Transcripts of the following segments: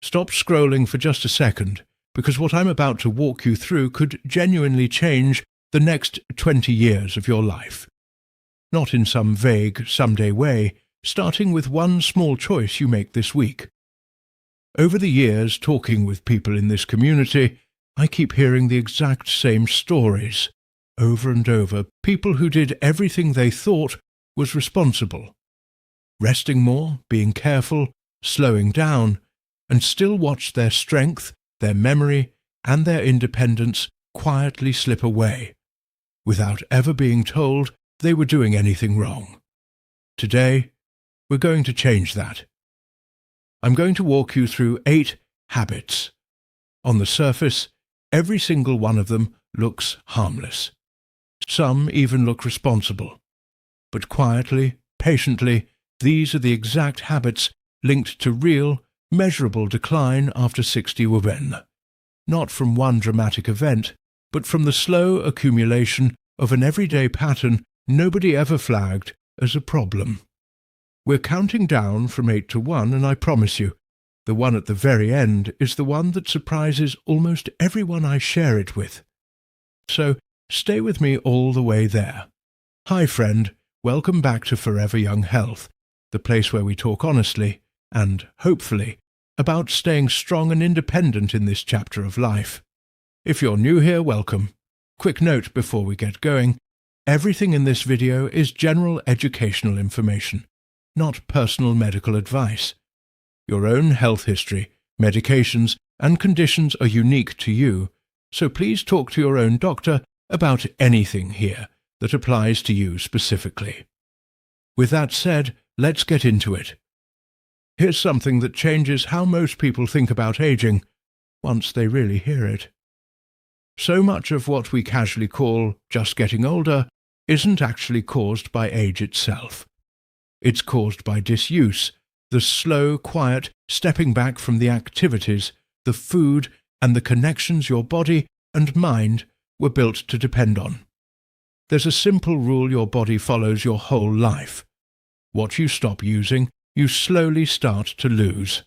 Stop scrolling for just a second, because what I'm about to walk you through could genuinely change the next 20 years of your life. Not in some vague someday way, starting with one small choice you make this week. Over the years, talking with people in this community, I keep hearing the exact same stories, over and over, people who did everything they thought was responsible. Resting more, being careful, slowing down, and still watched their strength, their memory, and their independence quietly slip away, without ever being told they were doing anything wrong. Today, we're going to change that. I'm going to walk you through 8 habits. On the surface, every single one of them looks harmless. Some even look responsible. But quietly, patiently, these are the exact habits linked to real, measurable decline after 60 women. Not from one dramatic event, but from the slow accumulation of an everyday pattern nobody ever flagged as a problem. We're counting down from 8 to 1, and I promise you, the one at the very end is the one that surprises almost everyone I share it with. So, stay with me all the way there. Hi friend, welcome back to Forever Young Health, the place where we talk honestly, and, hopefully, about staying strong and independent in this chapter of life. If you're new here, welcome. Quick note before we get going, everything in this video is general educational information, not personal medical advice. Your own health history, medications, and conditions are unique to you, so please talk to your own doctor about anything here that applies to you specifically. With that said, let's get into it. Here's something that changes how most people think about aging, once they really hear it. So much of what we casually call just getting older isn't actually caused by age itself. It's caused by disuse, the slow, quiet stepping back from the activities, the food, and the connections your body and mind were built to depend on. There's a simple rule your body follows your whole life. What you stop using, you slowly start to lose.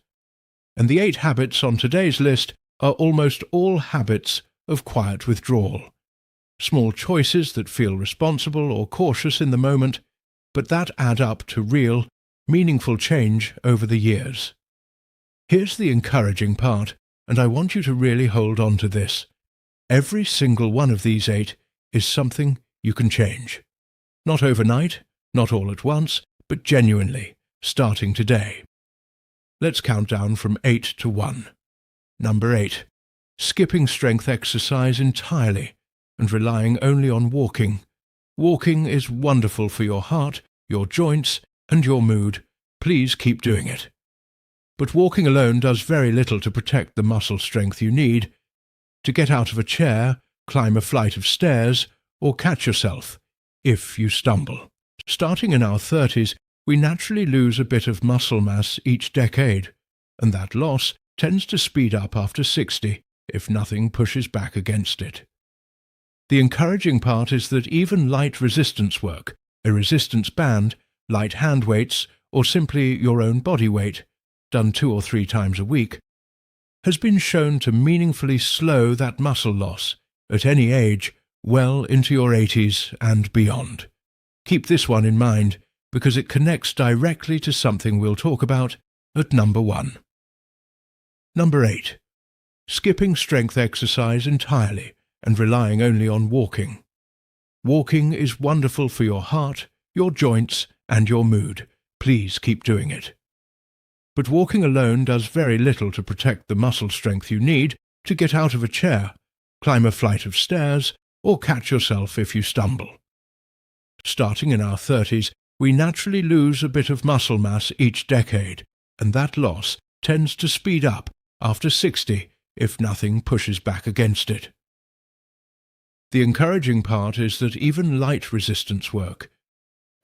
And the 8 habits on today's list are almost all habits of quiet withdrawal. Small choices that feel responsible or cautious in the moment, but that add up to real, meaningful change over the years. Here's the encouraging part, and I want you to really hold on to this. Every single one of these 8 is something you can change. Not overnight, not all at once, but genuinely, starting today. Let's count down from 8 to 1. Number 8. Skipping strength exercise entirely and relying only on walking. Walking is wonderful for your heart, your joints, and your mood. Please keep doing it. But walking alone does very little to protect the muscle strength you need to get out of a chair, climb a flight of stairs, or catch yourself if you stumble. Starting in our 30s, we naturally lose a bit of muscle mass each decade, and that loss tends to speed up after 60 if nothing pushes back against it. The encouraging part is that even light resistance work, a resistance band, light hand weights, or simply your own body weight, done 2 or 3 times a week, has been shown to meaningfully slow that muscle loss at any age well into your 80s and beyond. Keep this one in mind because it connects directly to something we'll talk about at number 1. Number 8. Skipping strength exercise entirely and relying only on walking. Walking is wonderful for your heart, your joints, and your mood. Please keep doing it. But walking alone does very little to protect the muscle strength you need to get out of a chair, climb a flight of stairs, or catch yourself if you stumble. Starting in our 30s, we naturally lose a bit of muscle mass each decade, and that loss tends to speed up after 60 if nothing pushes back against it. The encouraging part is that even light resistance work,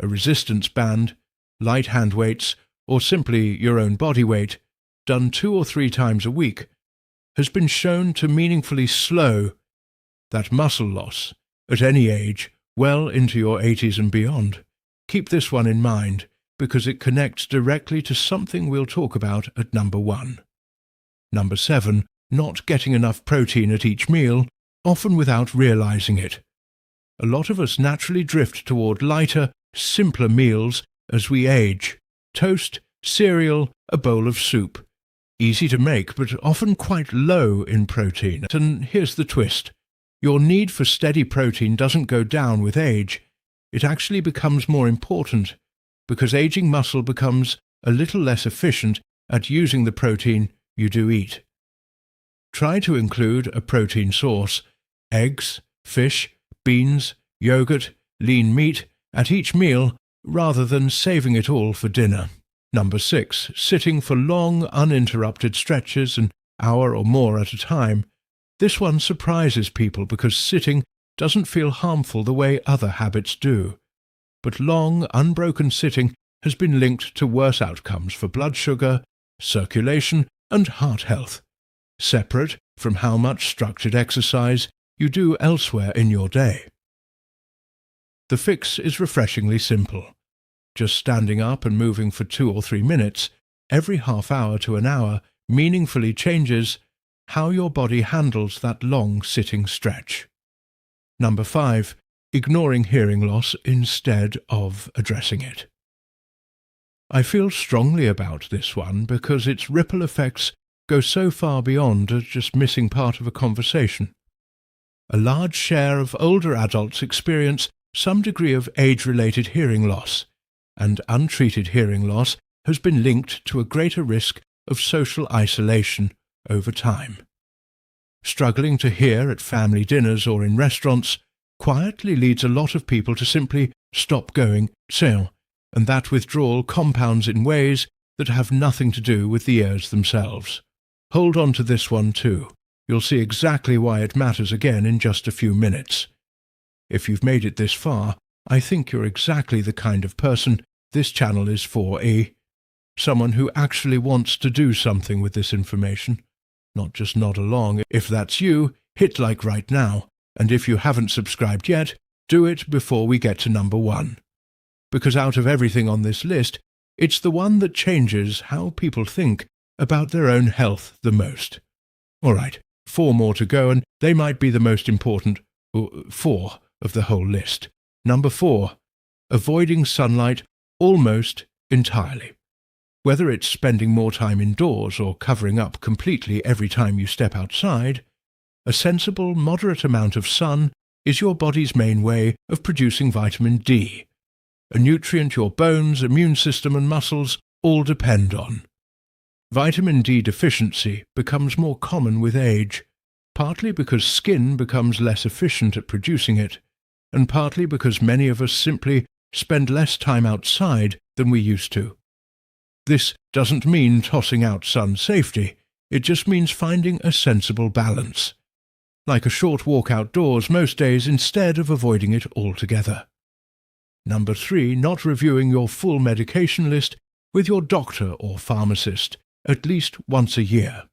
a resistance band, light hand weights, or simply your own body weight, done 2 or 3 times a week, has been shown to meaningfully slow that muscle loss at any age well into your 80s and beyond. Keep this one in mind because it connects directly to something we'll talk about at number 1. Number 7. Not getting enough protein at each meal, often without realizing it. A lot of us naturally drift toward lighter, simpler meals as we age. Toast, cereal, a bowl of soup. Easy to make, but often quite low in protein. And here's the twist. Your need for steady protein doesn't go down with age. It actually becomes more important because aging muscle becomes a little less efficient at using the protein you do eat. Try to include a protein source, eggs, fish, beans, yogurt, lean meat, at each meal rather than saving it all for dinner. Number 6. Sitting for long, uninterrupted stretches, an hour or more at a time. This one surprises people because sitting doesn't feel harmful the way other habits do. But long, unbroken sitting has been linked to worse outcomes for blood sugar, circulation, and heart health, separate from how much structured exercise you do elsewhere in your day. The fix is refreshingly simple. Just standing up and moving for 2 or 3 minutes, every half hour to an hour, meaningfully changes how your body handles that long sitting stretch. Number 5. Ignoring hearing loss instead of addressing it. I feel strongly about this one because its ripple effects go so far beyond just missing part of a conversation. A large share of older adults experience some degree of age-related hearing loss, and untreated hearing loss has been linked to a greater risk of social isolation over time. Struggling to hear at family dinners or in restaurants quietly leads a lot of people to simply stop going, and that withdrawal compounds in ways that have nothing to do with the ears themselves. Hold on to this one too. You'll see exactly why it matters again in just a few minutes. If you've made it this far, I think you're exactly the kind of person this channel is for, someone who actually wants to do something with this information, not just nod along. If that's you, hit like right now, and if you haven't subscribed yet, do it before we get to number 1. Because out of everything on this list, it's the one that changes how people think about their own health the most. All right, 4 more to go, and they might be the most important 4 of the whole list. Number 4. Avoiding sunlight almost entirely. Whether it's spending more time indoors or covering up completely every time you step outside, a sensible, moderate amount of sun is your body's main way of producing vitamin D, a nutrient your bones, immune system, and muscles all depend on. Vitamin D deficiency becomes more common with age, partly because skin becomes less efficient at producing it, and partly because many of us simply spend less time outside than we used to. This doesn't mean tossing out sun safety, it just means finding a sensible balance. Like a short walk outdoors most days instead of avoiding it altogether. Number 3. Not reviewing your full medication list with your doctor or pharmacist at least once a year.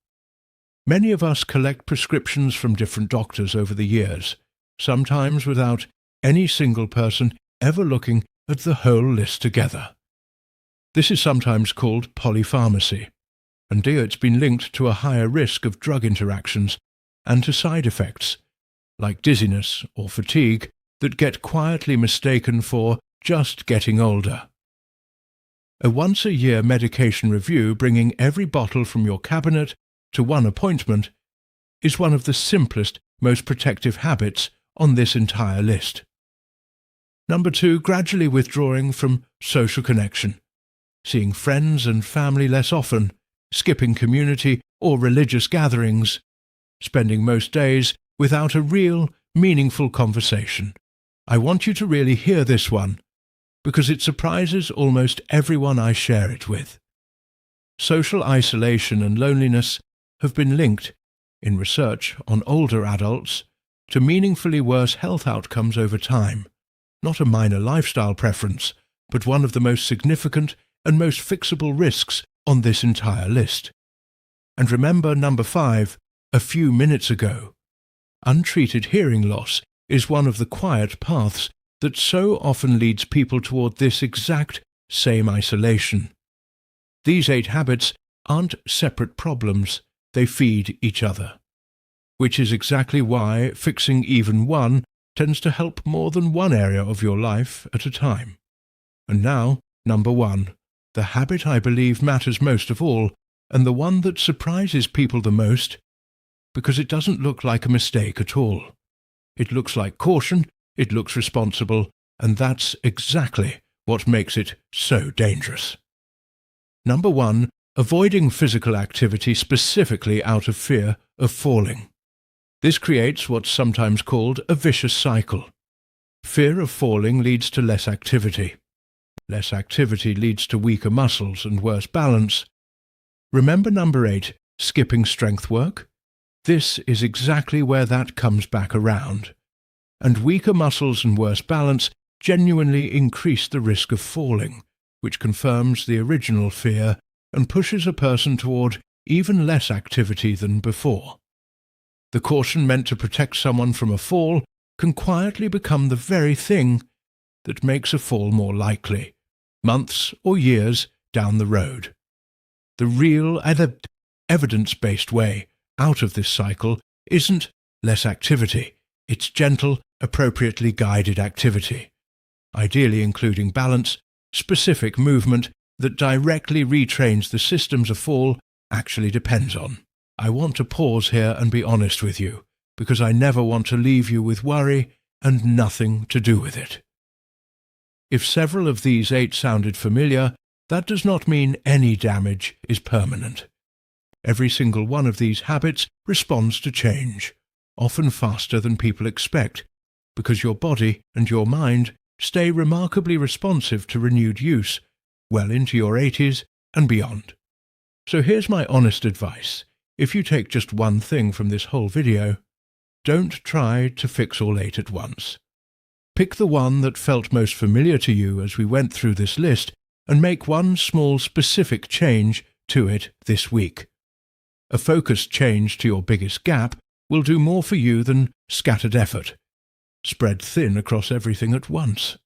Many of us collect prescriptions from different doctors over the years, sometimes without any single person ever looking at the whole list together. This is sometimes called polypharmacy, and it's been linked to a higher risk of drug interactions and to side effects, like dizziness or fatigue, that get quietly mistaken for just getting older. A once-a-year medication review bringing every bottle from your cabinet to one appointment is one of the simplest, most protective habits on this entire list. Number 2, gradually withdrawing from social connection, seeing friends and family less often, skipping community or religious gatherings, spending most days without a real, meaningful conversation. I want you to really hear this one, because it surprises almost everyone I share it with. Social isolation and loneliness have been linked, in research on older adults, to meaningfully worse health outcomes over time. Not a minor lifestyle preference, but one of the most significant and most fixable risks on this entire list. And remember number 5, a few minutes ago. Untreated hearing loss is one of the quiet paths that so often leads people toward this exact same isolation. These 8 habits aren't separate problems, they feed each other. Which is exactly why fixing even one tends to help more than one area of your life at a time. And now, number 1, the habit I believe matters most of all, and the one that surprises people the most, because it doesn't look like a mistake at all. It looks like caution, it looks responsible, and that's exactly what makes it so dangerous. Number 1, avoiding physical activity specifically out of fear of falling. This creates what's sometimes called a vicious cycle. Fear of falling leads to less activity. Less activity leads to weaker muscles and worse balance. Remember number 8, skipping strength work? This is exactly where that comes back around. And weaker muscles and worse balance genuinely increase the risk of falling, which confirms the original fear and pushes a person toward even less activity than before. The caution meant to protect someone from a fall can quietly become the very thing that makes a fall more likely, months or years down the road. The real evidence-based way out of this cycle isn't less activity, it's gentle, appropriately guided activity, ideally including balance, specific movement that directly retrains the systems a fall actually depends on. I want to pause here and be honest with you, because I never want to leave you with worry and nothing to do with it. If several of these 8 sounded familiar, that does not mean any damage is permanent. Every single one of these habits responds to change, often faster than people expect, because your body and your mind stay remarkably responsive to renewed use, well into your 80s and beyond. So here's my honest advice. If you take just one thing from this whole video, don't try to fix all 8 at once. Pick the one that felt most familiar to you as we went through this list and make one small specific change to it this week. A focused change to your biggest gap will do more for you than scattered effort, spread thin across everything at once.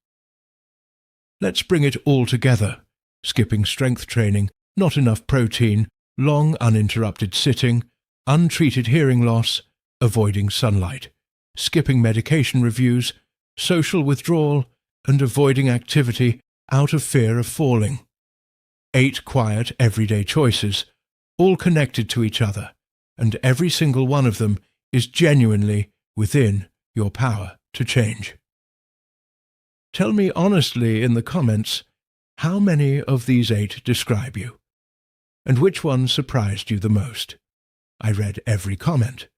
Let's bring it all together. Skipping strength training, not enough protein, long uninterrupted sitting, untreated hearing loss, avoiding sunlight, skipping medication reviews, social withdrawal, and avoiding activity out of fear of falling. 8 quiet, everyday choices, all connected to each other, and every single one of them is genuinely within your power to change. Tell me honestly in the comments how many of these 8 describe you, and which one surprised you the most. I read every comment,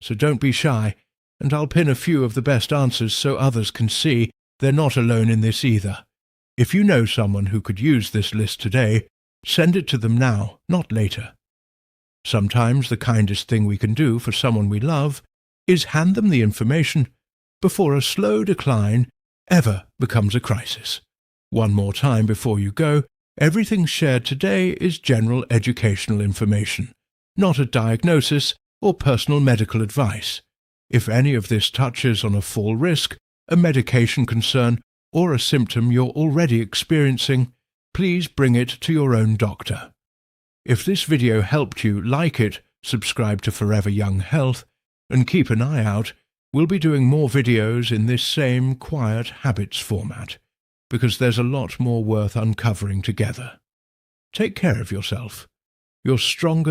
so don't be shy, and I'll pin a few of the best answers so others can see they're not alone in this either. If you know someone who could use this list today, send it to them now, not later. Sometimes the kindest thing we can do for someone we love is hand them the information before a slow decline ever becomes a crisis. One more time before you go, everything shared today is general educational information, not a diagnosis or personal medical advice. If any of this touches on a fall risk, a medication concern, or a symptom you're already experiencing, please bring it to your own doctor. If this video helped you, like it, subscribe to Forever Young Health, and keep an eye out. We'll be doing more videos in this same quiet habits format, because there's a lot more worth uncovering together. Take care of yourself. You're stronger